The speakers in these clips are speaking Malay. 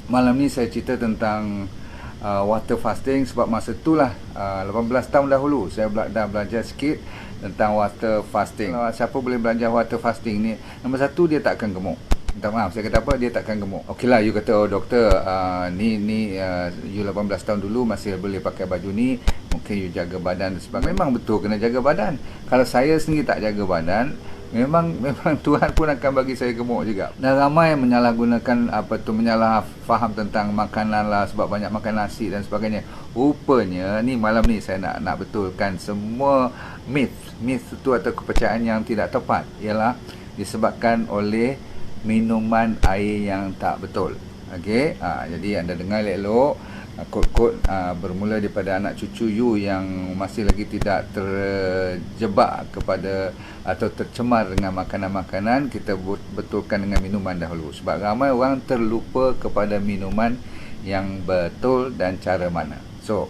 Malam ni saya cerita tentang water fasting, sebab masa itulah 18 tahun dahulu saya dah belajar sikit tentang water fasting. Siapa boleh belajar water fasting ni, nombor satu, dia takkan gemuk. Minta maaf, saya kata apa, dia takkan gemuk. Okey lah, you kata, oh doktor, you 18 tahun dulu masih boleh pakai baju ni, mungkin you jaga badan dan sebagainya. Memang betul kena jaga badan. Kalau saya sendiri tak jaga badan, memang Tuhan pun akan bagi saya gemuk juga. Dan ramai menyalahgunakan menyalah faham tentang makanan lah, sebab banyak makan nasi dan sebagainya. Rupanya ni malam ni saya nak betulkan semua myth itu atau kepercayaan yang tidak tepat, ialah disebabkan oleh minuman air yang tak betul. Okey, jadi anda dengar elok-elok. Kod-kod bermula daripada anak cucu you yang masih lagi tidak terjebak kepada atau tercemar dengan makanan-makanan. Kita betulkan dengan minuman dahulu, sebab ramai orang terlupa kepada minuman yang betul dan cara mana. So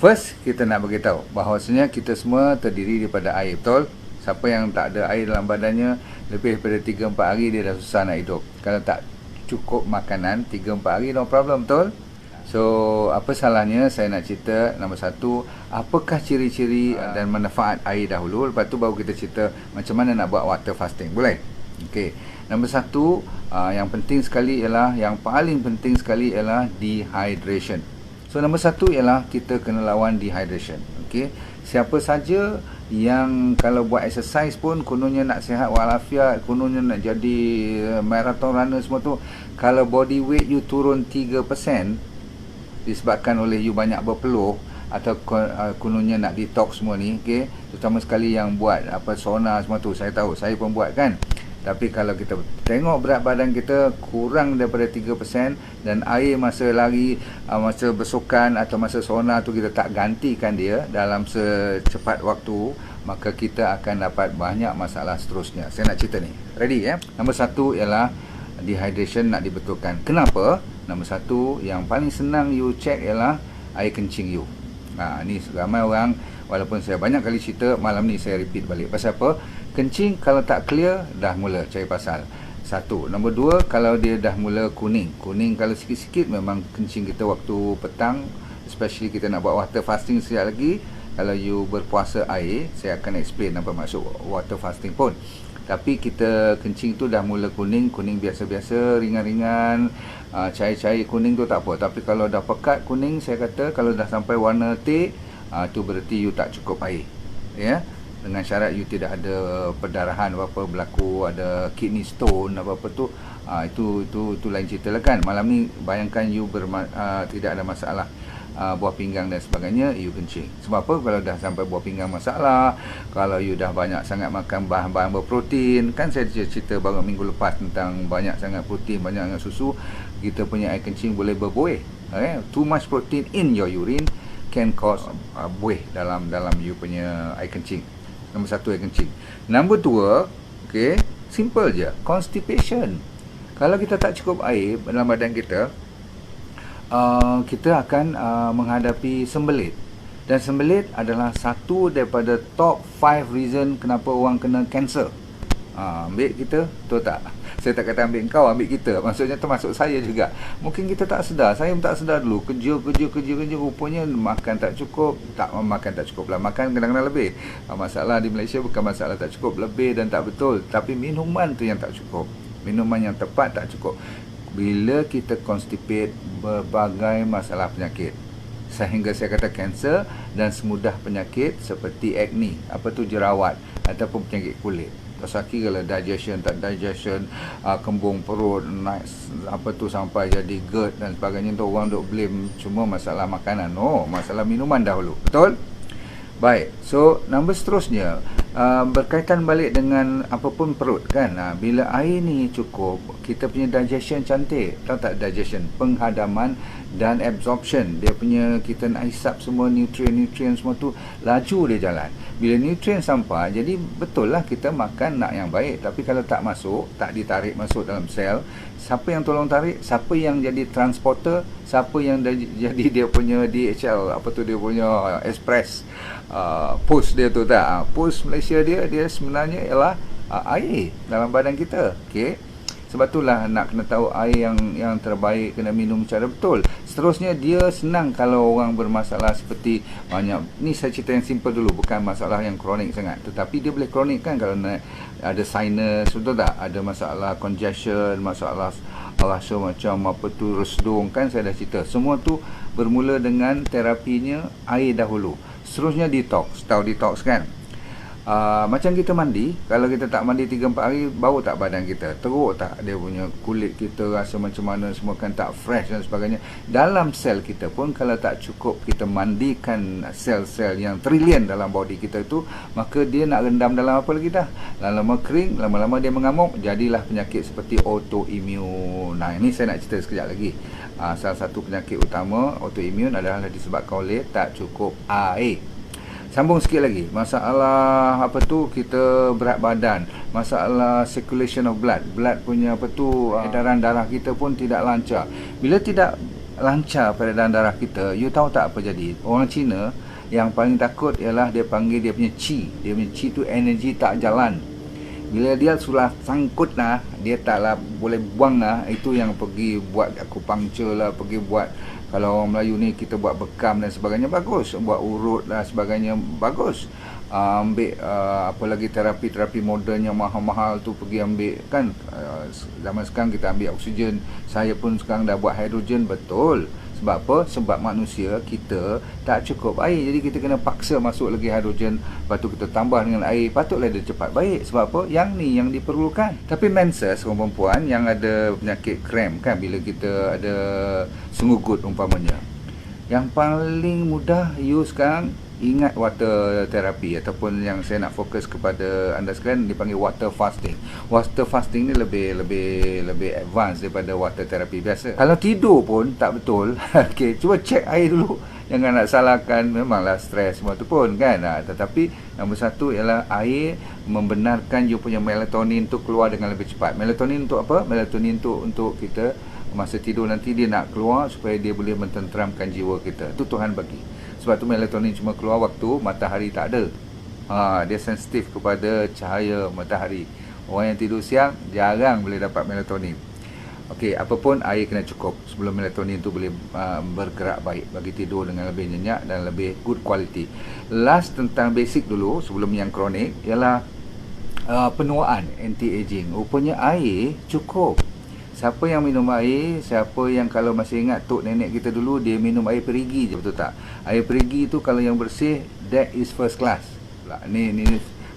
first, kita nak beritahu bahawasanya kita semua terdiri daripada air, betul? Siapa yang tak ada air dalam badannya lebih daripada 3-4 hari, dia dah susah nak hidup. Kalau tak cukup makanan 3-4 hari, no problem, betul? So, apa salahnya saya nak cerita, nombor satu, apakah ciri-ciri dan manfaat air dahulu. Lepas tu baru kita cerita macam mana nak buat water fasting. Boleh? Okey. Nombor satu, yang penting sekali ialah, yang paling penting sekali ialah dehydration. So, nombor satu ialah kita kena lawan dehydration. Okey. Siapa saja yang kalau buat exercise pun kononnya nak sihat walafiat, kononnya nak jadi marathon runner semua tu, kalau body weight you turun 3%, disebabkan oleh you banyak berpeluh atau kononnya nak detox semua ni, okey, terutama sekali yang buat sauna semua tu, saya tahu, saya pun buat kan. Tapi kalau kita tengok berat badan kita kurang daripada 3% dan air masa lari, masa bersukan atau masa sauna tu kita tak gantikan dia dalam secepat waktu, maka kita akan dapat banyak masalah seterusnya. Saya nak cerita ni. Ready ya? Nombor satu ialah dehydration nak dibetulkan. Kenapa? Nombor satu, yang paling senang you check ialah air kencing you. Ni ramai orang, walaupun saya banyak kali cerita, malam ni saya repeat balik. Pasal apa? Kencing kalau tak clear, dah mula cari pasal. Satu. Nombor dua, kalau dia dah mula kuning. Kuning kalau sikit-sikit, memang kencing kita waktu petang, especially kita nak buat water fasting sekejap lagi. Kalau you berpuasa air, saya akan explain apa maksud water fasting pun. Tapi kita kencing tu dah mula kuning biasa-biasa, ringan-ringan, cair-cair kuning tu tak apa. Tapi kalau dah pekat kuning, saya kata kalau dah sampai warna teh, tu berarti you tak cukup air. Ya, dengan syarat you tidak ada perdarahan apa-apa berlaku, ada kidney stone apa-apa tu, itu lain cerita lah kan. Malam ni bayangkan you tidak ada masalah buah pinggang dan sebagainya, you kencing. Sebab apa? Kalau dah sampai buah pinggang masalah, kalau you dah banyak sangat makan bahan-bahan berprotein, kan saya cerita baru minggu lepas tentang banyak sangat protein, banyak sangat susu, kita punya air kencing boleh berbuih. Too much protein in your urine can cause buih dalam you punya air kencing. Nombor satu, air kencing. Nombor dua, okay, simple je, constipation. Kalau kita tak cukup air dalam badan kita, kita akan menghadapi sembelit. Dan sembelit adalah satu daripada top 5 reason kenapa orang kena kanser. Ambil kita, betul tak? Saya tak kata ambil kau, ambil kita. Maksudnya termasuk saya juga. Mungkin kita tak sedar, saya pun tak sedar dulu. Kerja, rupanya makan tak cukup. Makan tak cukup lah, makan kadang-kadang lebih. Masalah di Malaysia bukan masalah tak cukup, lebih dan tak betul. Tapi minuman tu yang tak cukup. Minuman yang tepat tak cukup. Bila kita constipate, berbagai masalah penyakit, sehingga saya kata kanser dan semudah penyakit seperti acne, jerawat ataupun penyakit kulit. Tak kira lah digestion, tak digestion, kembung perut, naik sampai jadi GERD dan sebagainya, tu orang duk blame cuma masalah makanan. Masalah minuman dahulu. Betul? Baik, so nombor seterusnya berkaitan balik dengan apapun perut kan. Bila air ni cukup, kita punya digestion cantik. Tahu tak digestion? Penghadaman dan absorption. Dia punya, kita nak hisap semua nutrien semua tu, laju dia jalan. Bila nutrien sampai, jadi betul lah kita makan nak yang baik. Tapi kalau tak masuk, tak ditarik masuk dalam sel, siapa yang tolong tarik? Siapa yang jadi transporter? Siapa yang jadi dia punya DHL, dia punya express post dia tu tak? Post Malaysia dia sebenarnya ialah air dalam badan kita. Okey. Sebab itulah nak kena tahu air yang terbaik kena minum secara betul. Seterusnya dia senang kalau orang bermasalah seperti banyak, ni saya cerita yang simple dulu, bukan masalah yang kronik sangat, tetapi dia boleh kronik kan kalau ada sinus, betul tak? Ada masalah congestion, masalah rasa macam apa tu resdung kan, saya dah cerita. Semua tu bermula dengan terapinya air dahulu. Seterusnya detox. Tahu detox kan? Macam kita mandi, kalau kita tak mandi 3-4 hari, bau tak badan kita? Teruk tak dia punya kulit kita, rasa macam mana, semua kan tak fresh dan sebagainya. Dalam sel kita pun kalau tak cukup kita mandikan sel-sel yang trilion dalam body kita itu, maka dia nak rendam dalam apa lagi dah. Lama-lama kering, lama-lama dia mengamuk, jadilah penyakit seperti autoimmune. Nah, ini saya nak cerita sekejap lagi. Salah satu penyakit utama autoimmune adalah disebabkan oleh tak cukup air. Sambung sikit lagi, masalah apa tu, kita berat badan, masalah circulation of blood punya apa tu, edaran darah kita pun tidak lancar. Bila tidak lancar peredaran darah kita, you tahu tak apa jadi? Orang Cina yang paling takut ialah dia panggil dia punya qi. Dia punya qi tu energi tak jalan. Bila dia sudah sangkut lah, dia taklah boleh buang lah, itu yang pergi buat akupuncture lah, pergi buat, kalau orang Melayu ni kita buat bekam dan sebagainya, bagus. Buat urut dan sebagainya, bagus. Ambil apa lagi terapi-terapi moden yang mahal-mahal tu, pergi ambil kan. Zaman sekarang kita ambil oksigen, saya pun sekarang dah buat hidrogen, betul. Sebab apa? Sebab manusia kita tak cukup air, jadi kita kena paksa masuk lagi hidrogen, lepas tu kita tambah dengan air, patutlah dia cepat baik. Sebab apa? Yang ni yang diperlukan. Tapi menses, orang perempuan yang ada penyakit kram kan, bila kita ada senggugut umpamanya, yang paling mudah you sekarang ingat water therapy, ataupun yang saya nak fokus kepada anda sekalian dipanggil water fasting. Water fasting ni lebih advance daripada water therapy biasa. Kalau tidur pun tak betul, okey, cuba cek air dulu. Jangan nak salahkan, memanglah stres semua tu pun kan. Tetapi nombor satu ialah air membenarkan you punya melatonin tu keluar dengan lebih cepat. Melatonin untuk apa? Melatonin tu untuk kita masa tidur nanti dia nak keluar supaya dia boleh mententeramkan jiwa kita. Itu Tuhan bagi. Sebab tu melatonin cuma keluar waktu matahari tak ada. Dia sensitif kepada cahaya matahari. Orang yang tidur siang jarang boleh dapat melatonin. Okey, apapun air kena cukup sebelum melatonin tu boleh bergerak baik, bagi tidur dengan lebih nyenyak dan lebih good quality. Last tentang basic dulu sebelum yang kronik ialah penuaan anti-aging. Rupanya air cukup. Siapa yang minum air, siapa yang kalau masih ingat tok nenek kita dulu, dia minum air perigi je, betul tak? Air perigi tu kalau yang bersih, that is first class. Ni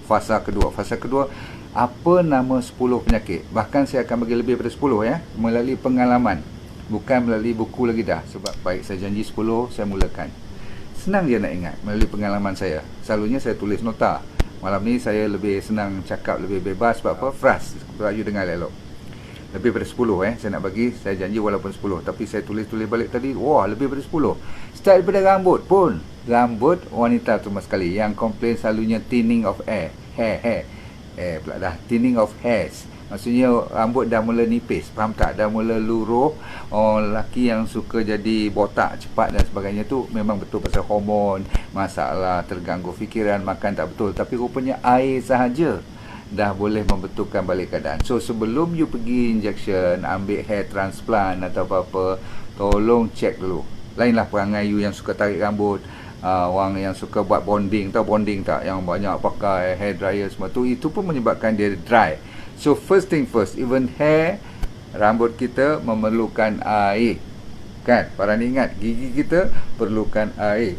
fasa kedua. Fasa kedua, apa nama 10 penyakit? Bahkan saya akan bagi lebih daripada 10 ya, melalui pengalaman. Bukan melalui buku lagi dah. Sebab baik saya janji 10, saya mulakan. Senang je nak ingat melalui pengalaman saya. Selalunya saya tulis nota. Malam ni saya lebih senang cakap, lebih bebas. Sebab apa? Fras. You dengar elok. Lebih daripada 10 saya nak bagi, saya janji walaupun 10, tapi saya tulis balik tadi, wah lebih daripada 10. Start daripada rambut pun. Rambut wanita terutama sekali yang komplain selalunya thinning of hair pula dah, thinning of hairs. Maksudnya rambut dah mula nipis, faham tak? Dah mula luruh. Orang lelaki yang suka jadi botak cepat dan sebagainya tu memang betul pasal hormon, masalah terganggu fikiran, makan tak betul. Tapi rupanya air sahaja dah boleh membetulkan balik keadaan. So sebelum you pergi injection, ambil hair transplant atau apa-apa, tolong check dulu. Lainlah perangai you yang suka tarik rambut, orang yang suka buat bonding, tahu bonding tak? Yang banyak pakai hair dryer semua tu, itu pun menyebabkan dia dry. So first thing first, even hair, rambut kita memerlukan air. Kan? Para ni ingat, gigi kita perlukan air.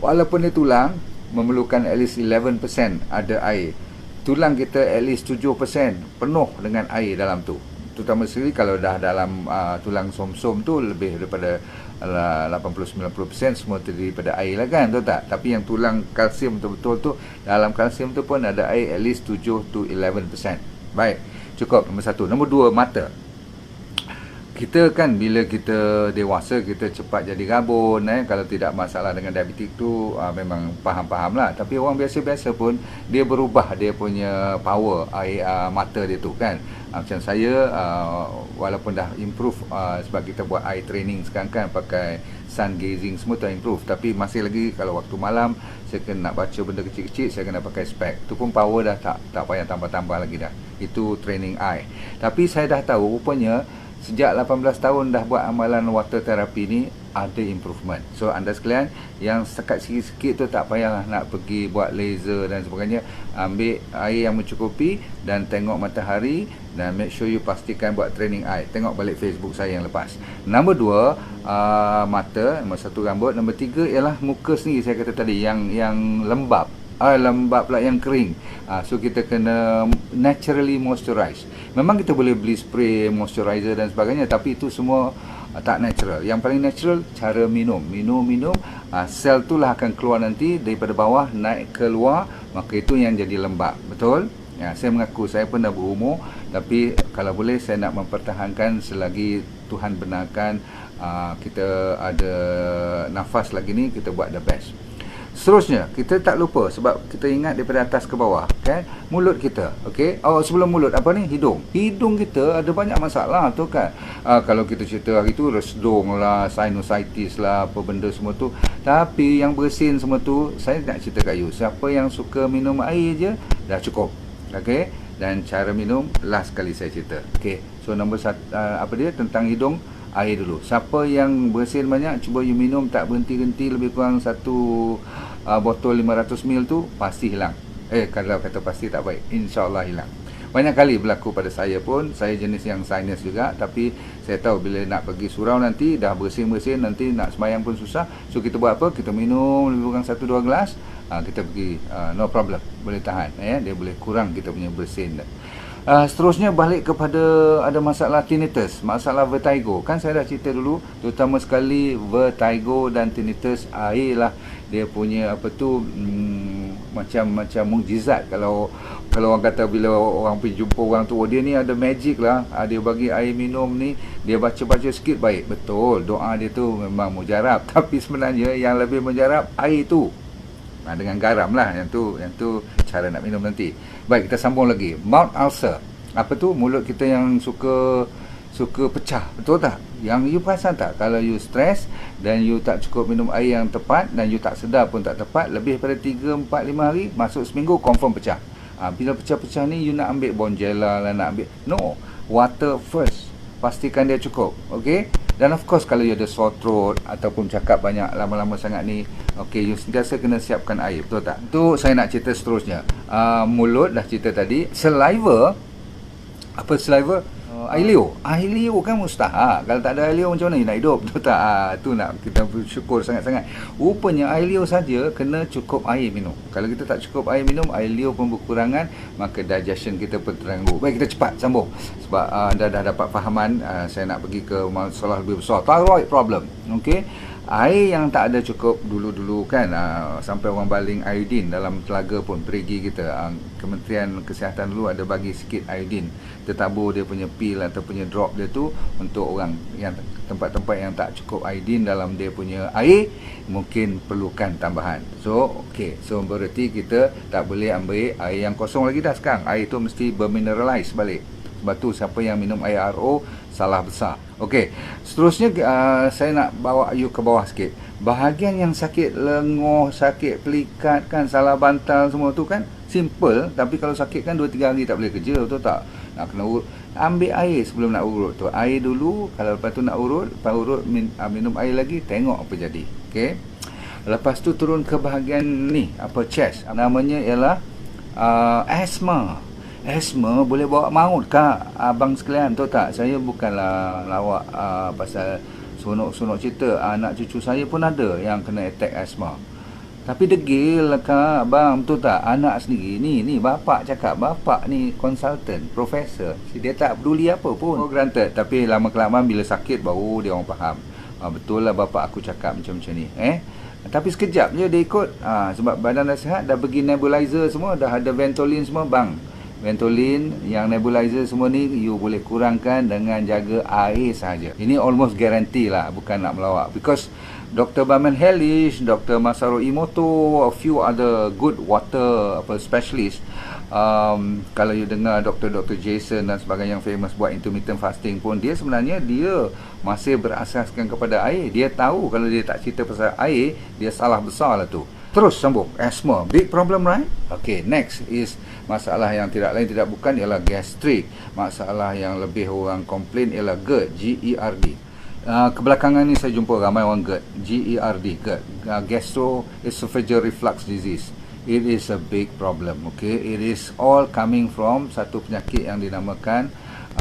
Walaupun dia tulang, memerlukan at least 11% ada air. Tulang kita at least 7% penuh dengan air dalam tu. Terutama sekali kalau dah dalam tulang som-som tu lebih daripada 80-90% semua terdiri daripada air lah kan, betul tak? Tapi yang tulang kalsium betul-betul tu, dalam kalsium tu pun ada air at least 7-11%. Baik, cukup nombor 1. Nombor 2, mata. Kita kan bila kita dewasa, kita cepat jadi rabun. Kalau tidak masalah dengan diabetik tu, memang faham-faham lah. Tapi orang biasa-biasa pun dia berubah dia punya power air mata dia tu kan. Macam saya walaupun dah improve sebab kita buat eye training sekarang kan, pakai sun gazing semua dah improve, tapi masih lagi kalau waktu malam saya kena nak baca benda kecil-kecil, saya kena pakai spek. Tu pun power dah tak payah tambah-tambah lagi dah. Itu training eye. Tapi saya dah tahu rupanya sejak 18 tahun dah buat amalan water therapy ni ada improvement. So anda sekalian yang sekat sikit-sikit tu tak payahlah nak pergi buat laser dan sebagainya. Ambil air yang mencukupi dan tengok matahari, dan make sure you pastikan buat training eye. Tengok balik Facebook saya yang lepas. Nombor 2 mata, nombor 1 rambut, nombor 3 ialah muka sendiri. Saya kata tadi yang lembab. Lembab pula yang kering. So kita kena naturally moisturize. Memang kita boleh beli spray moisturizer dan sebagainya, tapi itu semua tak natural. Yang paling natural cara minum. Minum, sel tu lah akan keluar nanti daripada bawah naik keluar, maka itu yang jadi lembab. Betul? Ya, saya mengaku saya pun dah berumur, tapi kalau boleh saya nak mempertahankan selagi Tuhan benarkan kita ada nafas lagi ni, kita buat the best. Seterusnya, kita tak lupa sebab kita ingat daripada atas ke bawah, kan? Mulut kita, okey? Sebelum mulut, apa ni? Hidung. Hidung kita ada banyak masalah tu kan. Kalau kita cerita hari tu, resdung lah, sinusitis lah, apa benda semua tu. Tapi yang bersin semua tu, saya nak cerita kat you. Siapa yang suka minum air je, dah cukup. Okey? Dan cara minum, last kali saya cerita. Okey? So, nombor 1, apa dia? Tentang hidung, air dulu. Siapa yang bersin banyak, cuba you minum tak berhenti-henti lebih kurang 1 botol 500 ml tu, pasti hilang. Kalau kata pasti tak baik, insyaAllah hilang. Banyak kali berlaku pada saya pun. Saya jenis yang sinus juga, tapi saya tahu bila nak pergi surau nanti dah bersin-bersin, nanti nak sembahyang pun susah. So kita buat apa? Kita minum lebih kurang 1-2 gelas, kita pergi, no problem, boleh tahan. Dia boleh kurang kita punya bersin. Seterusnya balik kepada ada masalah tinnitus, masalah vertigo. Kan saya dah cerita dulu, terutama sekali vertigo dan tinnitus, air lah dia punya apa tu, macam mukjizat. Kalau orang kata bila orang pergi jumpa orang tu, dia ni ada magic lah, dia bagi air minum ni, dia baca-baca sikit baik. Betul, doa dia tu memang mujarab. Tapi sebenarnya yang lebih mujarab air tu, dengan garam lah. Yang tu cara nak minum nanti. Baik, kita sambung lagi. Mouth ulcer. Apa tu? Mulut kita yang suka pecah. Betul tak? Yang you perasan tak? Kalau you stress dan you tak cukup minum air yang tepat, dan you tak sedar pun tak tepat, lebih pada 3, 4, 5 hari, masuk seminggu, confirm pecah. Bila pecah-pecah ni, you nak ambil Bonjela lah, nak ambil. No. Water first. Pastikan dia cukup. Okay? Dan of course kalau you ada sore throat ataupun cakap banyak lama-lama sangat ni, okay, you sentiasa kena siapkan air. Betul tak? Tu saya nak cerita seterusnya. Mulut dah cerita tadi. Saliva. Apa saliva? Air liur. Air liur kan mustahak. Kalau tak ada air liur macam mana you nak hidup? Betul tak? Tu nak kita bersyukur sangat-sangat. Rupanya air liur saja kena cukup air minum. Kalau kita tak cukup air minum, air liur pun berkurangan, maka digestion kita pun terganggu. Baik, kita cepat sambung. Sebab anda dah dapat fahaman, saya nak pergi ke masalah lebih besar. Thyroid problem. Okey. Air yang tak ada cukup dulu-dulu kan, sampai orang baling iodine dalam telaga pun, perigi kita. Kementerian Kesihatan dulu ada bagi sikit iodine, tertabur dia punya pil atau punya drop dia tu untuk orang yang tempat-tempat yang tak cukup iodine dalam dia punya air, mungkin perlukan tambahan. So okey, so berarti kita tak boleh ambil air yang kosong lagi dah sekarang. Air tu mesti bermineralize balik. Sebab tu siapa yang minum air RO salah besar. Okey, seterusnya saya nak bawa you ke bawah sikit. Bahagian yang sakit lenguh, sakit pelikat kan, salah bantal semua tu kan simple, tapi kalau sakit kan 2-3 hari tak boleh kerja, betul tak? Nak kena urut. Ambil air sebelum nak urut tu. Air dulu, kalau lepas tu nak urut, lepas urut minum air lagi, tengok apa jadi. Okey. Lepas tu turun ke bahagian ni, apa, chest. Namanya ialah asma. Asma boleh bawa maut kak, abang sekalian, tahu tak? Saya bukanlah lawak pasal sonok-sonok cerita. Anak cucu saya pun ada yang kena attack asma. Tapi degil lah kak, abang, betul tak? Anak sendiri ni bapak cakap, bapak ni consultant, profesor, dia tak peduli apa pun, granted. Tapi lama-kelamaan bila sakit baru dia orang faham. Betul lah bapak aku cakap macam-macam ni. Tapi sekejap je dia ikut. Sebab badan dah sihat, dah pergi nebulizer semua, dah ada Ventolin semua, bang. Ventolin, yang nebulizer semua ni you boleh kurangkan dengan jaga air sahaja. Ini almost guarantee lah, bukan nak melawak. Because Dr. Baman Hellish, Dr. Masaru Imoto, a few other good water specialist. Kalau you dengar Dr. Jason dan sebagainya yang famous buat intermittent fasting pun, dia sebenarnya dia masih berasaskan kepada air. Dia tahu kalau dia tak cerita pasal air, dia salah besar lah tu. Terus sambung, asthma, big problem, right? Okay, next is masalah yang tidak lain tidak bukan ialah gastric. Masalah yang lebih orang komplain ialah GERD, G-E-R-D. Kebelakangan ni saya jumpa ramai orang GERD, G-E-R-D, GERD, gastroesophageal reflux disease. It is a big problem, okay? It is all coming from satu penyakit yang dinamakan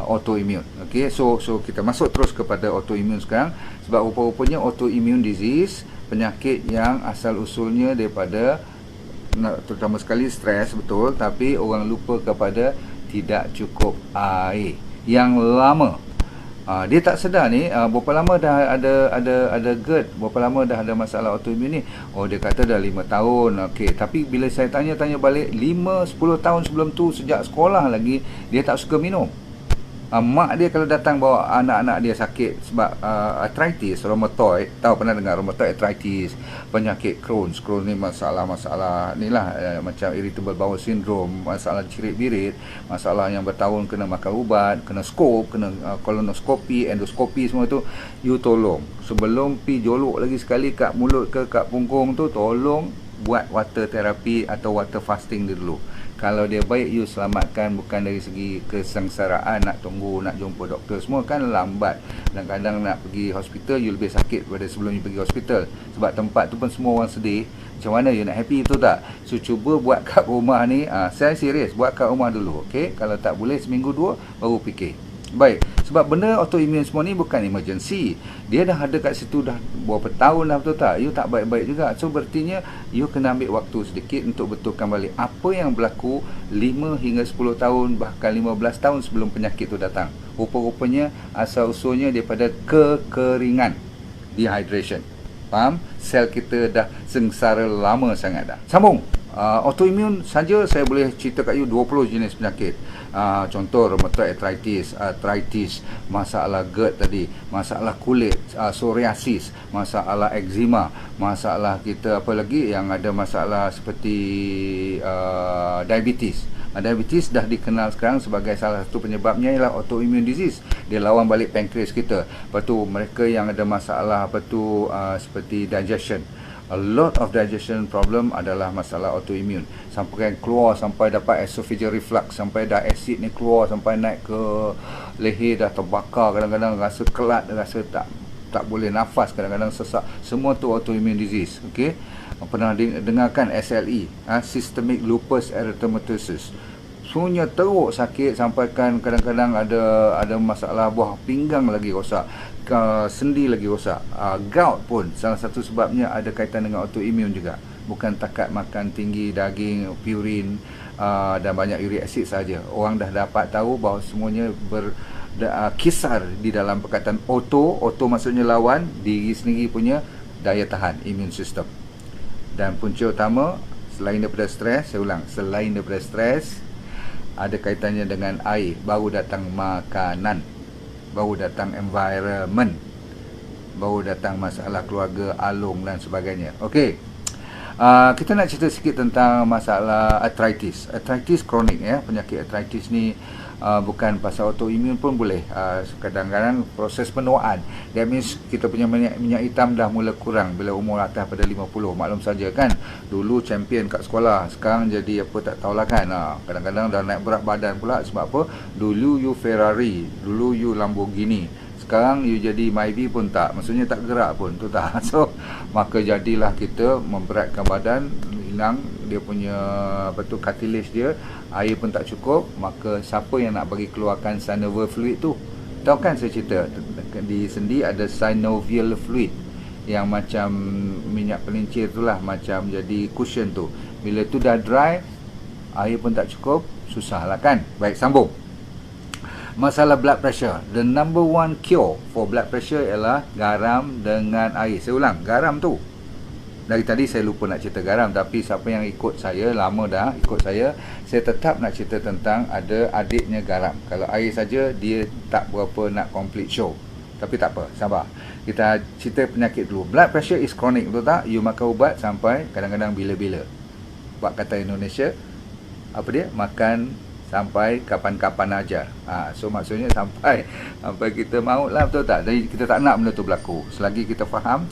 autoimmune. Okay, so kita masuk terus kepada autoimmune sekarang, sebab rupa-rupanya autoimmune disease, penyakit yang asal usulnya daripada terutama sekali stres, betul, tapi orang lupa kepada tidak cukup air yang lama. Dia tak sedar ni berapa lama dah ada GERD, berapa lama dah ada masalah autoimmune ni. Oh, dia kata dah 5 tahun. Okey, tapi bila saya tanya balik, 5-10 tahun sebelum tu, sejak sekolah lagi dia tak suka minum. Mak dia kalau datang bawa anak-anak dia sakit sebab arthritis, rheumatoid, tahu pernah dengar rheumatoid arthritis, penyakit Crohn ni masalah ni lah, macam irritable bowel syndrome, masalah cirit-birit, masalah yang bertahun kena makan ubat, kena scope, kena kolonoskopi, endoskopi, semua tu. You tolong sebelum pi jolok lagi sekali kat mulut ke kat punggung tu, tolong buat water therapy atau water fasting dulu. Kalau dia baik, you selamatkan, bukan dari segi kesengsaraan nak tunggu, nak jumpa doktor, semua kan lambat. Dan kadang nak pergi hospital, you lebih sakit daripada sebelum you pergi hospital. Sebab tempat tu pun semua orang sedih. Macam mana you nak happy, betul tak? So cuba buat kat rumah ni, saya serius, buat kat rumah dulu, okay? Kalau tak boleh seminggu 2 baru fikir. Baik, sebab benda autoimmune semua ni bukan emergency. Dia dah ada kat situ dah berapa tahun dah, betul tak? You tak baik-baik juga. So berartinya you kena ambil waktu sedikit untuk betulkan balik apa yang berlaku 5 hingga 10 tahun, bahkan 15 tahun sebelum penyakit tu datang. Rupa-rupanya asal usulnya daripada kekeringan, dehydration. Faham? Sel kita dah sengsara lama sangat dah. Sambung. Autoimmune saja saya boleh cerita kat you 20 jenis penyakit. Contoh rheumatoid arthritis, masalah GERD tadi, masalah kulit, psoriasis, masalah eczema, masalah kita apa lagi yang ada masalah seperti diabetes. Diabetes dah dikenal sekarang sebagai salah satu penyebabnya ialah autoimmune disease. Dia lawan balik pankreas kita. Lepas tu mereka yang ada masalah seperti digestion, a lot of digestion problem adalah masalah autoimmune. Sampai keluar, sampai dapat esophageal reflux, sampai dah acid ni keluar, sampai naik ke leher, dah terbakar, kadang-kadang rasa kelat, rasa tak boleh nafas, kadang-kadang sesak. Semua tu autoimmune disease. Okey, pernah dengarkan SLE, systemic lupus erythematosus. Sunya teruk sakit, sampai kan kadang-kadang ada masalah buah pinggang lagi rosak, sendi lagi rosak. Gout pun salah satu sebabnya ada kaitan dengan autoimmune juga. Bukan takat makan tinggi daging, purin dan banyak uric acid saja. Orang dah dapat tahu bahawa semuanya kisar di dalam perkataan auto maksudnya lawan diri sendiri punya daya tahan, immune system. Dan punca utama selain daripada stres, saya ulang, selain daripada stres, ada kaitannya dengan air, baru datang makanan, baru datang environment, baru datang masalah keluarga, alung dan sebagainya. Okey, kita nak cerita sikit tentang masalah arthritis kronik, ya. Penyakit arthritis ni bukan pasal autoimmune pun boleh. Kadang-kadang proses penuaan, that means kita punya minyak hitam dah mula kurang bila umur atas pada 50. Maklum saja kan, dulu champion kat sekolah, sekarang jadi apa tak tahulah kan. Kadang-kadang dah naik berat badan pula. Sebab apa? Dulu you Ferrari, dulu you Lamborghini, sekarang you jadi Myvi pun tak, maksudnya tak gerak pun, tu tak. So maka jadilah kita memberatkan badan, hilang dia punya cartilage dia, air pun tak cukup. Maka siapa yang nak bagi keluarkan synovial fluid tu? Tahu kan saya cerita di sendi ada synovial fluid yang macam minyak pelincir tu lah, macam jadi cushion tu. Bila tu dah dry, air pun tak cukup, susah lah kan. Baik, sambung. Masalah blood pressure, the number one cure for blood pressure ialah garam dengan air. Saya ulang, garam tu. Dari tadi saya lupa nak cerita garam, tapi siapa yang ikut saya, lama dah ikut saya tetap nak cerita tentang ada adiknya garam. Kalau air saja dia tak berapa nak complete show. Tapi tak apa, sabar. Kita cerita penyakit dulu. Blood pressure is chronic, betul tak? You makan ubat sampai kadang-kadang bila-bila. Buat kata Indonesia, apa dia? Makan sampai kapan-kapan aja. So maksudnya sampai kita maut lah, betul tak? Jadi kita tak nak benda tu berlaku. Selagi kita faham,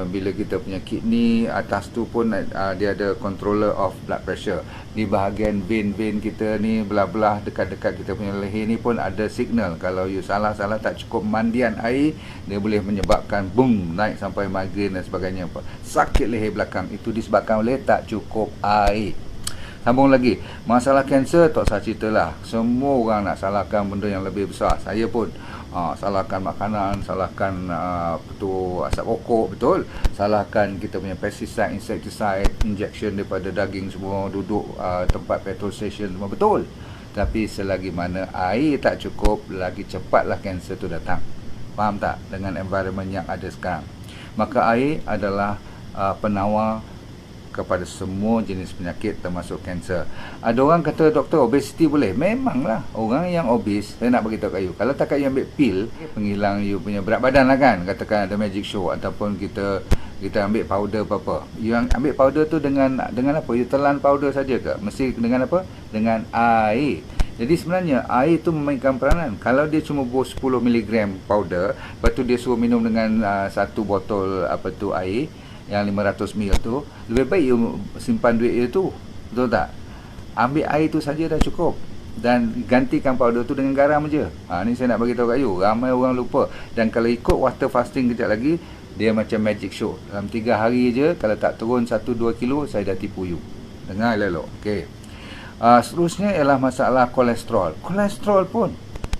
bila kita punya kidney atas tu pun dia ada controller of blood pressure. Di bahagian vein-vein kita ni, belah-belah dekat-dekat kita punya leher ni pun ada signal. Kalau you salah-salah tak cukup mandian air, dia boleh menyebabkan boom, naik sampai migraine dan sebagainya. Sakit leher belakang itu disebabkan oleh tak cukup air. Sambung lagi, masalah kanser tak usah ceritalah. Semua orang nak salahkan benda yang lebih besar. Saya pun salahkan makanan, salahkan asap rokok, betul. Salahkan kita punya pesticide, insecticide, injection daripada daging semua, duduk tempat petrol station semua, betul. Tapi selagi mana air tak cukup, lagi cepatlah kanser tu datang. Faham tak? Dengan environment yang ada sekarang. Maka air adalah penawar kepada semua jenis penyakit termasuk kanser. Ada orang kata, doktor, obesity boleh? Memanglah, orang yang obes, saya nak beritahu kat you, kalau takat you ambil pil penghilang you punya berat badan lah kan, katakan ada magic show, ataupun kita ambil powder apa-apa. You ambil powder tu dengan apa? You telan powder saja ke? Mesti dengan apa? Dengan air. Jadi sebenarnya air tu memainkan peranan. Kalau dia cuma buat 10 mg powder, lepas tu dia suruh minum dengan satu botol air yang 500 ml tu, lebih baik you simpan duit you tu, betul tak? Ambil air tu saja dah cukup, dan gantikan powder tu dengan garam je. Ni saya nak bagi tahu kat you, ramai orang lupa. Dan kalau ikut water fasting kejap lagi, dia macam magic show. Dalam 3 hari je, kalau tak turun 1-2 kilo, saya dah tipu you. Dengar elok. Okey. Seterusnya ialah masalah kolesterol. Kolesterol pun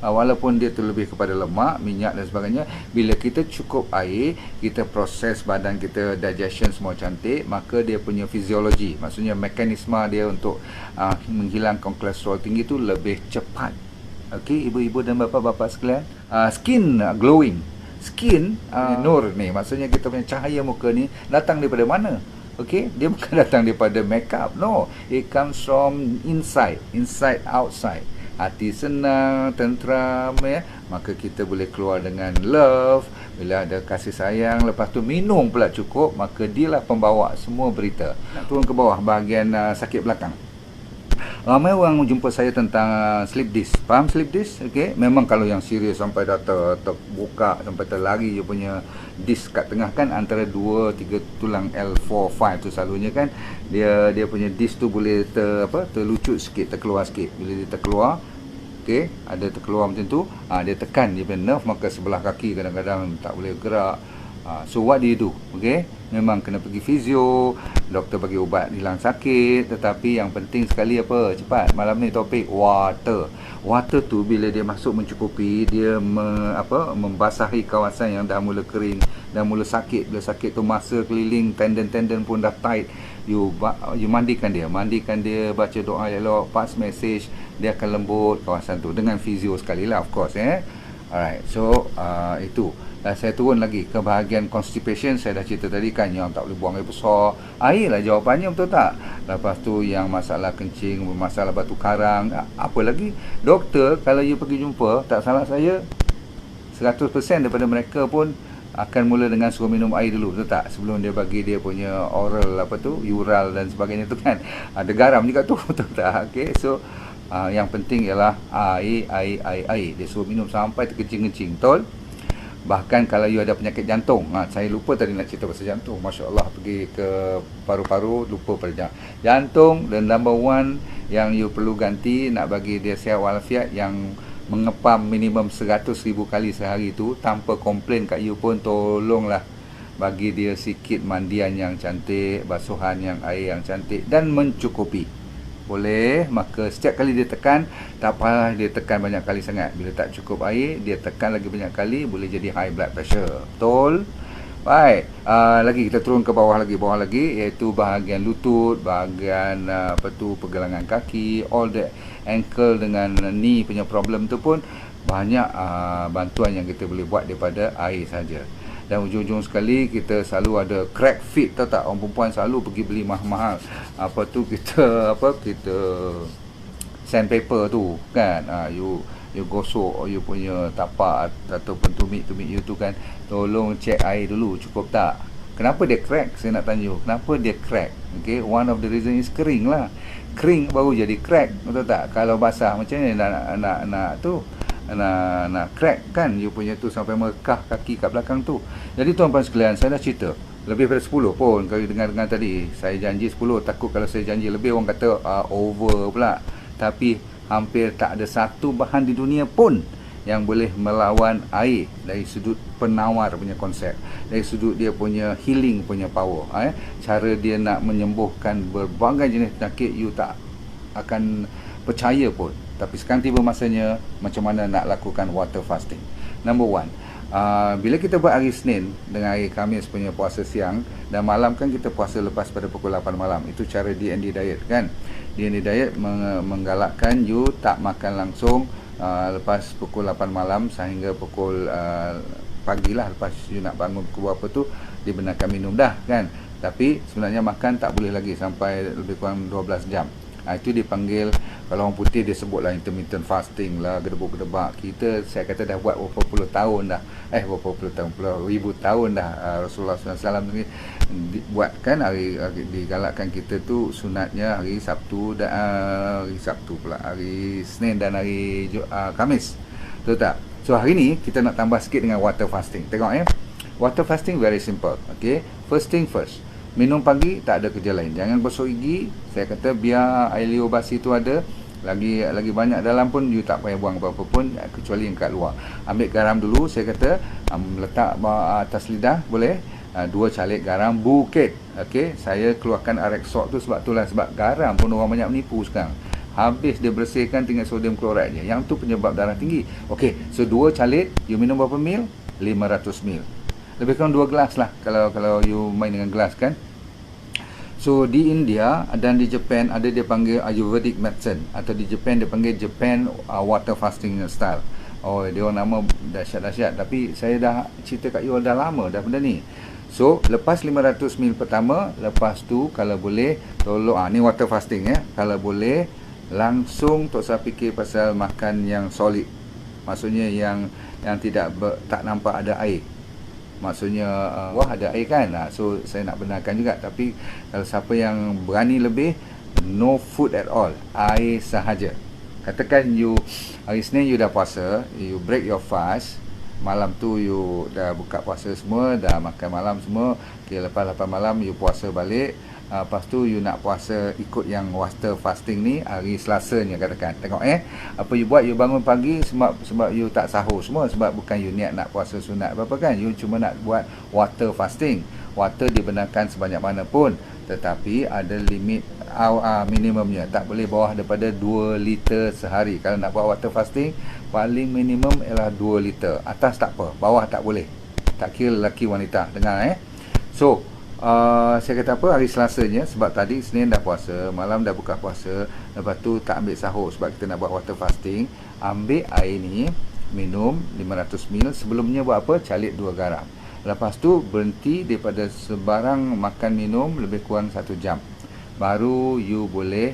walaupun dia tu lebih kepada lemak, minyak dan sebagainya, bila kita cukup air, kita proses badan kita, digestion semua cantik, maka dia punya fiziologi, maksudnya mekanisme dia untuk menghilangkan kolesterol tinggi tu lebih cepat. Okey, ibu-ibu dan bapa-bapa sekalian, skin glowing, skin nur ni, maksudnya kita punya cahaya muka ni datang daripada mana? Okey, dia bukan datang daripada makeup, no, it comes from inside outside. Hati senang, tenteram, ya, maka kita boleh keluar dengan love. Bila ada kasih sayang, lepas tu minum pula cukup, maka dialah pembawa semua berita. Nak turun ke bawah bahagian sakit belakang. Ramai orang jumpa saya tentang slip disc. Faham slip disc? Okey, memang kalau yang serius sampai dah terbuka sampai terlari dia punya disc kat tengah kan, antara 2-3 tulang L4-5 tu selalunya kan, dia punya disc tu boleh terlucut sikit, terkeluar sikit. Bila dia terkeluar, okey, ada terkeluar macam tu, dia tekan dia punya nerve, maka sebelah kaki kadang-kadang tak boleh gerak. So what do you do? Okay? Memang kena pergi fizio, doktor bagi ubat hilang sakit. Tetapi yang penting sekali apa? Cepat. Malam ni topik water. Water tu bila dia masuk mencukupi, dia membasahi kawasan yang dah mula kering, dah mula sakit. Bila sakit tu masa keliling, tendon-tendon pun dah tight. You mandikan dia, baca doa elok, pass message, dia akan lembut kawasan tu dengan fizio sekali lah, of course. Alright, so itu. Dan saya turun lagi ke bahagian constipation. Saya dah cerita tadi kan, yang tak boleh buang air besar. Air lah jawapannya, betul tak? Lepas tu yang masalah kencing, masalah batu karang, apa lagi? Doktor, kalau you pergi jumpa, tak salah saya, 100% daripada mereka pun akan mula dengan suruh minum air dulu, betul tak? Sebelum dia bagi dia punya oral, ural dan sebagainya tu kan. Ada garam juga tu, betul tak? Okay, so yang penting ialah air. Dia suruh minum sampai terkencing-kencing, betul? Bahkan kalau you ada penyakit jantung, saya lupa tadi nak cerita pasal jantung. Masya Allah, pergi ke paru-paru, lupa pada jantung. Dan number one yang you perlu ganti, nak bagi dia sihat walafiat, yang mengepam minimum 100,000 kali sehari tu, tanpa komplain kat you pun, tolonglah bagi dia sikit mandian yang cantik, basuhan yang air yang cantik dan mencukupi. Boleh, maka setiap kali dia tekan, tak apalah dia tekan banyak kali sangat. Bila tak cukup air, dia tekan lagi banyak kali, boleh jadi high blood pressure. Betul? Baik, lagi kita turun ke bawah lagi, iaitu bahagian lutut, bahagian pergelangan kaki, all the ankle dengan knee punya problem tu pun banyak bantuan yang kita boleh buat daripada air saja. Dan ujung-ujung sekali kita selalu ada crack fit, tahu tak? Orang perempuan selalu pergi beli mahal-mahal. Kita sandpaper tu kan. You you gosok you punya tapak ataupun tumit-tumit you tu kan, tolong cek air dulu cukup tak. Kenapa dia crack? Saya nak tanya kenapa dia crack. Okay, one of the reason is kering lah. Kering baru jadi crack, betul tak? Kalau basah macam ni nak crack kan you punya tu sampai merekah kaki kat belakang tu. Jadi tuan-tuan sekalian, saya dah cerita lebih daripada 10 pun. Kalau dengar-dengar tadi saya janji 10, takut kalau saya janji lebih orang kata over pula. Tapi hampir tak ada satu bahan di dunia pun yang boleh melawan air dari sudut penawar punya konsep, dari sudut dia punya healing punya power. Cara dia nak menyembuhkan berbagai jenis penyakit you tak akan percaya pun. Tapi sekarang tiba masanya macam mana nak lakukan water fasting. Number one, bila kita buat hari Senin dengan hari Khamis punya puasa siang dan malam kan kita puasa lepas pada pukul 8 malam. Itu cara DND diet kan. DND diet menggalakkan you tak makan langsung lepas pukul 8 malam sehingga pukul pagilah lepas you nak bangun pukul berapa tu dibenarkan minum dah kan. Tapi sebenarnya makan tak boleh lagi sampai lebih kurang 12 jam. Itu dipanggil, kalau orang putih dia sebutlah intermittent fasting lah, gedebuk-gedebak. Kita, saya kata dah buat berapa puluh tahun dah, berapa puluh tahun, ribu tahun dah. Rasulullah SAW ni buat kan, hari digalakkan kita tu sunatnya hari Sabtu dan hari Senin dan hari Khamis, betul tak? So hari ni kita nak tambah sikit dengan water fasting. Tengok water fasting very simple. Okay, first thing first, minum pagi tak ada kerja lain. Jangan gosok gigi. Saya kata biar air liur basi tu ada. Lagi banyak dalam pun you tak payah buang apa-apa pun kecuali yang kat luar. Ambil garam dulu. Saya kata letak atas lidah boleh. 2 calik garam bukit. Okey, saya keluarkan arek sok tu sebab itulah, sebab garam pun orang banyak menipu sekarang. Habis dia bersihkan tinggal sodium klorid je. Yang tu penyebab darah tinggi. Okey, so 2 calik you minum berapa mil? 500 mil. Lebih kurang 2 gelas lah kalau you main dengan gelas kan. So di India dan di Japan ada dia panggil Ayurvedic medicine, atau di Japan dia panggil Japan water fasting style. Oh, dia orang nama dahsyat-dahsyat, tapi saya dah cerita kat you dah lama dah benda ni. So lepas 500 mil pertama, lepas tu kalau boleh tolong ni water fasting kalau boleh langsung tak usah fikir pasal makan yang solid. Maksudnya yang tak nampak ada air. Maksudnya wah ada air kan. So saya nak benarkan juga. Tapi kalau siapa yang berani lebih, no food at all, air sahaja. Katakan you hari Senin you dah puasa, you break your fast, malam tu you dah buka puasa semua, dah makan malam semua. Okay, lepas 8 malam you puasa balik. Lepas tu you nak puasa ikut yang water fasting ni hari Selasanya katakan. Tengok apa you buat, you bangun pagi sebab you tak sahur semua, sebab bukan you niat nak puasa sunat apa kan, you cuma nak buat water fasting. Water dibenarkan sebanyak mana pun, tetapi ada limit minimumnya, tak boleh bawah daripada 2 liter sehari. Kalau nak buat water fasting paling minimum ialah 2 liter. Atas tak apa, bawah tak boleh. Tak kira lelaki wanita. Dengar So saya kata apa, hari Selasanya, sebab tadi Senin dah puasa, malam dah buka puasa, lepas tu tak ambil sahur sebab kita nak buat water fasting. Ambil air ni, minum 500 ml. Sebelumnya buat apa? Calit 2 garam. Lepas tu berhenti daripada sebarang makan minum lebih kurang 1 jam. Baru you boleh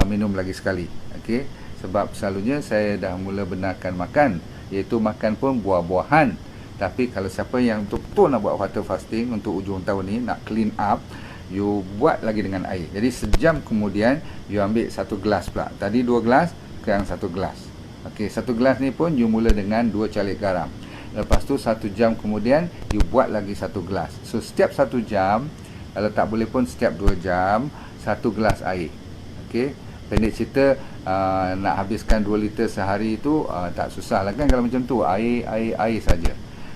minum lagi sekali. Okey, sebab selalunya saya dah mula benarkan makan, iaitu makan pun buah-buahan. Tapi kalau siapa yang betul-betul nak buat water fasting untuk ujung tahun ni, nak clean up, you buat lagi dengan air. Jadi sejam kemudian you ambil 1 gelas pula. Tadi 2 gelas, sekarang 1 gelas. Okey, 1 gelas ni pun you mula dengan 2 calik garam. Lepas tu 1 jam kemudian you buat lagi 1 gelas. So setiap 1 jam, kalau tak boleh pun setiap 2 jam 1 gelas air. Okey, pendek cerita, nak habiskan 2 liter sehari tu tak susah lah kan kalau macam tu, air saja.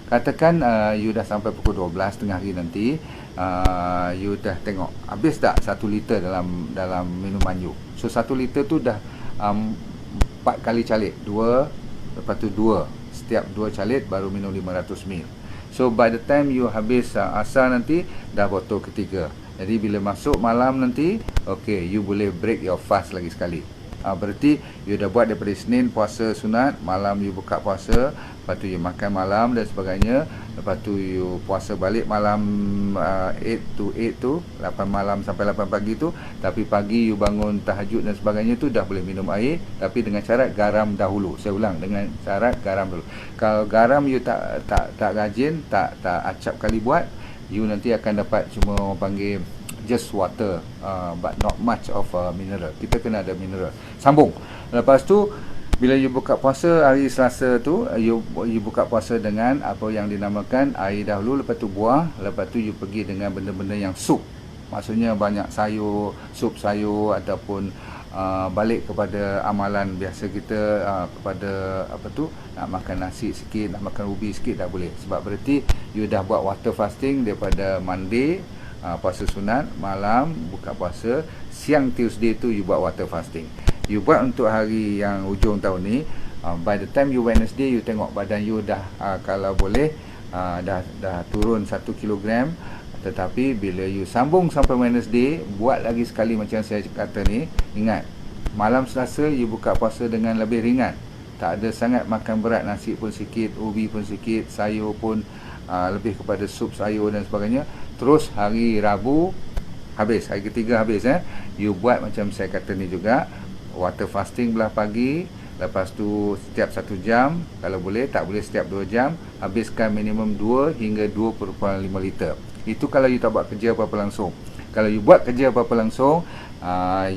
Katakan you dah sampai pukul 12 tengah hari nanti, you dah tengok habis tak 1 liter dalam minuman you. So 1 liter tu dah 4 kali calit, 2 lepas tu 2, setiap 2 calit baru minum 500 ml. So by the time you habis asar nanti dah botol ketiga. Jadi bila masuk malam nanti, okay, you boleh break your fast lagi sekali. Berarti you dah buat daripada Isnin puasa sunat, malam you buka puasa, lepas tu you makan malam dan sebagainya, lepas tu you puasa balik malam 8 to 8 tu, 8 malam sampai 8 pagi tu, tapi pagi you bangun tahajud dan sebagainya tu dah boleh minum air, tapi dengan syarat garam dahulu. Saya ulang, dengan syarat garam dulu. Kalau garam you tak rajin, tak acap kali buat, you nanti akan dapat cuma orang panggil just water, but not much of mineral. Kita kena ada mineral. Sambung. Lepas tu bila you buka puasa hari Selasa tu, you buka puasa dengan apa yang dinamakan air dahulu, lepas tu buah, lepas tu you pergi dengan benda-benda yang sup. Maksudnya banyak sayur, sup sayur, ataupun balik kepada amalan biasa kita, kepada apa tu, nak makan nasi sikit, nak makan ubi sikit, dah boleh. Sebab berarti you dah buat water fasting daripada Monday, puasa sunat, malam buka puasa, siang Tuesday tu you buat water fasting. You buat untuk hari yang hujung tahun ni, by the time you Wednesday, you tengok badan you dah kalau boleh dah turun 1 kilogram. Tetapi bila you sambung sampai Wednesday, buat lagi sekali macam saya kata ni, ingat, malam Selasa you buka puasa dengan lebih ringan, tak ada sangat makan berat, nasi pun sikit, ubi pun sikit, sayur pun lebih kepada sup sayur dan sebagainya. Terus hari Rabu habis, hari ketiga habis, you buat macam saya kata ni juga, water fasting belah pagi, lepas tu setiap 1 jam, kalau boleh, tak boleh setiap 2 jam, habiskan minimum 2 hingga 2.5 liter. Itu kalau you tak buat kerja apa-apa langsung. Kalau you buat kerja apa-apa langsung,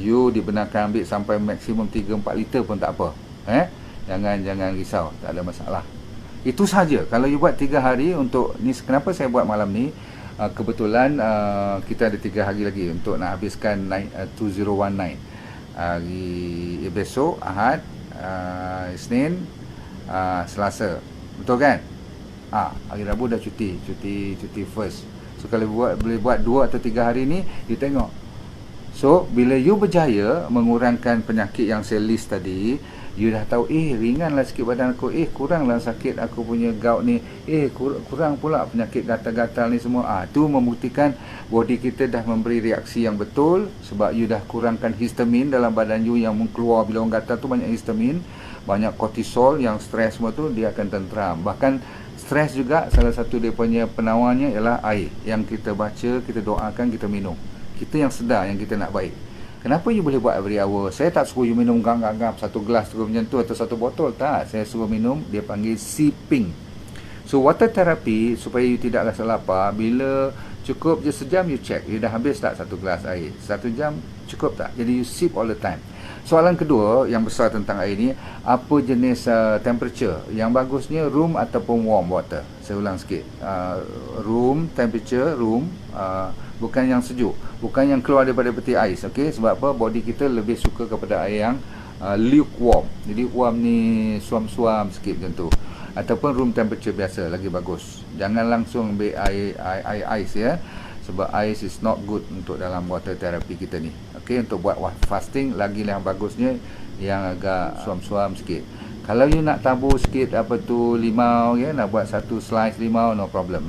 you dibenarkan ambil sampai maksimum 3-4 liter pun tak apa. Jangan risau, tak ada masalah. Itu saja. Kalau you buat 3 hari untuk ni, kenapa saya buat malam ni? Kebetulan kita ada 3 hari lagi untuk nak habiskan 2019. Hari besok Ahad, Isnin, Selasa. Betul kan? Hari Rabu dah cuti first. So kalau boleh buat 2 atau 3 hari ni, you tengok. So bila you berjaya mengurangkan penyakit yang saya list tadi, you dah tahu, ringanlah sikit badan aku, kuranglah sakit aku punya gout ni, kurang pula penyakit gatal-gatal ni semua. Tu membuktikan body kita dah memberi reaksi yang betul, sebab you dah kurangkan histamin dalam badan you yang keluar bila orang gatal tu, banyak histamin, banyak kortisol, yang stres semua tu dia akan tenteram. Bahkan stres juga salah satu dia punya penawarnya ialah air yang kita baca, kita doakan, kita minum. Kita yang sedar yang kita nak baik. Kenapa you boleh buat every hour? Saya tak suruh you minum gap-gap 1 gelas terus macam tu, atau 1 botol, tak. Saya suruh minum, dia panggil sipping. So water therapy, supaya you tidak rasa lapar, bila cukup je sejam you check, you dah habis tak 1 gelas air? 1 jam cukup tak? Jadi you sip all the time. Soalan kedua yang besar tentang air ni, apa jenis temperature? Yang bagusnya room ataupun warm water. Saya ulang sikit, room temperature, bukan yang sejuk, bukan yang keluar daripada peti ais, okey? Sebab apa? Body kita lebih suka kepada air yang lukewarm. Jadi warm ni suam-suam sikit macam tu. Ataupun room temperature biasa lagi bagus. Jangan langsung ambil air ais, ya. Sebab ais is not good untuk dalam water therapy kita ni. Okey, untuk buat fasting lagi yang bagusnya yang agak suam-suam sikit. Kalau you nak tabur sikit apa tu limau, ya, nak buat 1 slice limau, no problem,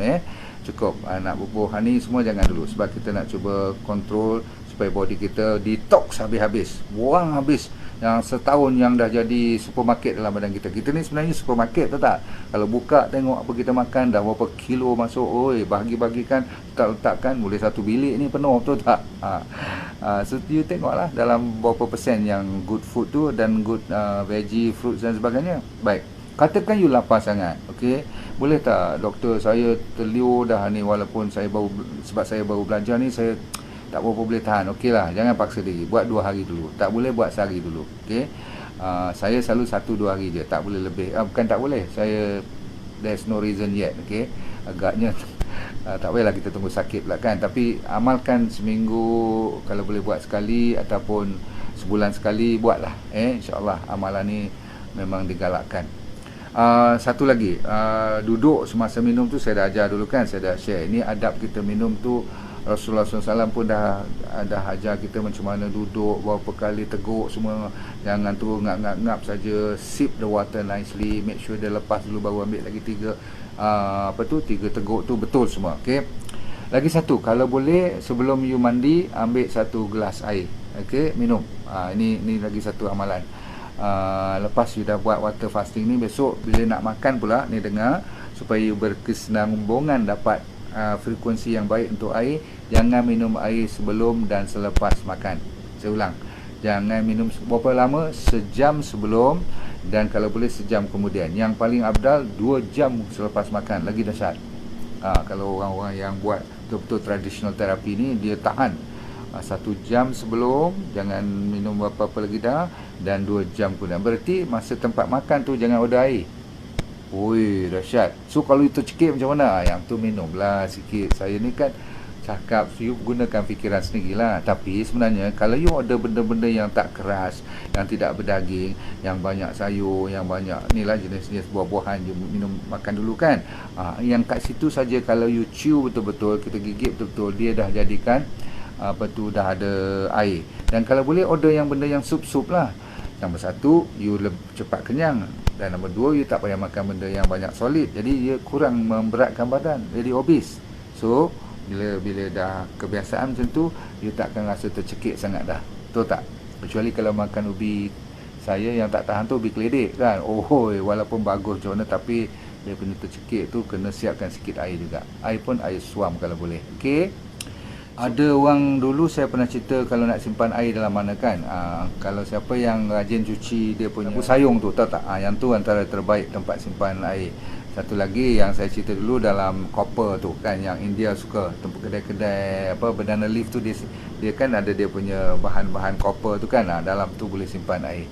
cukup. Nak bubuh honey semua jangan dulu, sebab kita nak cuba kontrol supaya body kita detox habis-habis, buang habis yang setahun yang dah jadi supermarket dalam badan kita. Kita ni sebenarnya supermarket, tahu tak? Kalau buka tengok apa kita makan, dah berapa kilo masuk, bahagi-bagikan, letak-letakkan, boleh 1 bilik ni penuh, betul tak? So you tengoklah dalam berapa persen yang good food tu, dan good veggie, fruits dan sebagainya. Baik, katakan you lapar sangat, okey, boleh tak doktor, saya terliur dah ni, walaupun sebab saya baru belajar ni, saya tak berapa boleh tahan. Okeylah, jangan paksa diri, buat 2 hari dulu, tak boleh buat sehari dulu, okey. Saya selalu 1-2 hari je, tak boleh lebih. Bukan tak boleh, saya there's no reason yet, okey. Agaknya tak payahlah kita tunggu sakit pula kan, tapi amalkan seminggu, kalau boleh buat sekali ataupun sebulan sekali, buatlah, insya-Allah amalan ni memang digalakkan. Satu lagi, duduk semasa minum tu saya dah ajar dulu kan, saya dah share. Ini adab kita minum tu, Rasulullah SAW pun dah ajar kita macam mana duduk, berapa kali teguk semua. Jangan terus ngap-ngap saja. Sip the water nicely, make sure dia lepas dulu baru ambil lagi 3 teguk tu, betul semua, okey. Lagi satu, kalau boleh sebelum you mandi, ambil 1 gelas air. okey, minum. Ini lagi satu amalan. Lepas you dah buat water fasting ni, besok bila nak makan pula ni, dengar, supaya you berkesinambungan dapat frekuensi yang baik untuk air. Jangan minum air sebelum dan selepas makan. Saya ulang, jangan minum berapa lama, sejam sebelum, dan kalau boleh sejam kemudian. Yang paling abdal 2 jam selepas makan, lagi dahsyat. Kalau orang-orang yang buat betul-betul traditional terapi ni, dia tahan 1 jam sebelum, jangan minum apa-apa lagi dah, dan 2 jam kemudian. Berarti masa tempat makan tu jangan order air. Oi, dahsyat. So kalau itu cekik macam mana? Yang tu minumlah sikit. Saya ni kan cakap, you gunakan fikiran sendirilah. Tapi sebenarnya kalau you order benda-benda yang tak keras, yang tidak berdaging, yang banyak sayur, yang banyak ni lah jenis-jenis buah-buahan, you minum, makan dulu kan. Yang kat situ saja, kalau you chew betul-betul, kita gigit betul-betul, dia dah jadikan dah ada air. Dan kalau boleh order yang benda yang sup-sup lah. Nombor 1, you cepat kenyang. Dan nombor 2, you tak payah makan benda yang banyak solid. Jadi dia kurang memberatkan badan, jadi obese. So bila dah kebiasaan macam tu, you takkan rasa tercekik sangat dah. Betul tak? Kecuali kalau makan ubi, saya yang tak tahan tu ubi keledek kan. Walaupun bagus macam mana, tapi dia punya tercekik tu kena siapkan sikit air juga. Air pun air suam kalau boleh. Okey. Ada orang dulu saya pernah cerita, kalau nak simpan air dalam mana kan, kalau siapa yang rajin cuci dia punya sayung tu, tahu tak? Yang tu antara terbaik tempat simpan air. Satu lagi yang saya cerita dulu, dalam copper tu kan, yang India suka, tempat kedai-kedai banana leaf tu, dia kan ada dia punya bahan-bahan copper tu kan, dalam tu boleh simpan air.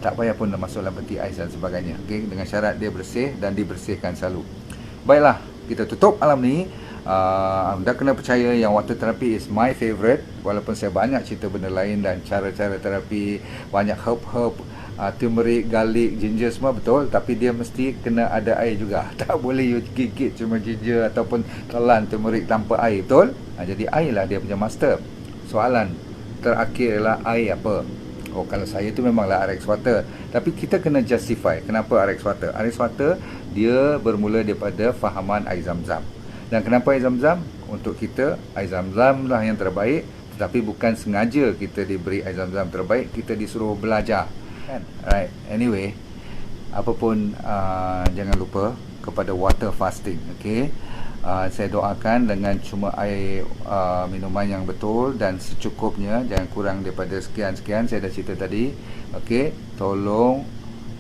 Tak payah pun masuk dalam peti ais dan sebagainya. Okay? Dengan syarat dia bersih dan dibersihkan selalu. Baiklah, kita tutup malam ni. Anda kena percaya yang water therapy is my favourite. Walaupun saya banyak cerita benda lain dan cara-cara terapi, banyak herb, turmeric, garlic, ginger semua betul, tapi dia mesti kena ada air juga. Tak boleh you gigit cuma ginger ataupun telan turmeric tanpa air, betul? Jadi air lah dia punya master. Soalan terakhir ialah air apa? Kalau saya tu memanglah RX water, tapi kita kena justify kenapa RX water. RX water dia bermula daripada fahaman air zam-zam. Dan kenapa air zam-zam? Untuk kita, air zam-zam lah yang terbaik. Tetapi bukan sengaja kita diberi air zam-zam terbaik, kita disuruh belajar kan? Alright, anyway, apapun, jangan lupa kepada water fasting. Okay, saya doakan dengan cuma air minuman yang betul dan secukupnya, jangan kurang daripada sekian-sekian. Saya dah cerita tadi. Okay, tolong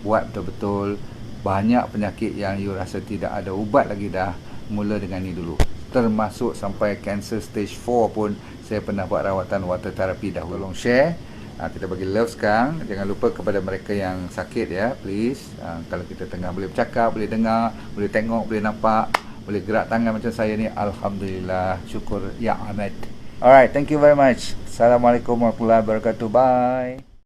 buat betul-betul. Banyak penyakit yang you rasa tidak ada ubat lagi dah, mula dengan ni dulu. Termasuk sampai cancer stage 4 pun saya pernah buat rawatan water therapy dahulu. Tolong share. Kita bagi love sekarang. Jangan lupa kepada mereka yang sakit ya, please. Kalau kita tengah boleh bercakap, boleh dengar, boleh tengok, boleh nampak, boleh gerak tangan macam saya ni, alhamdulillah, syukur ya Ahmad. Alright, thank you very much. Assalamualaikum warahmatullahi wabarakatuh. Bye.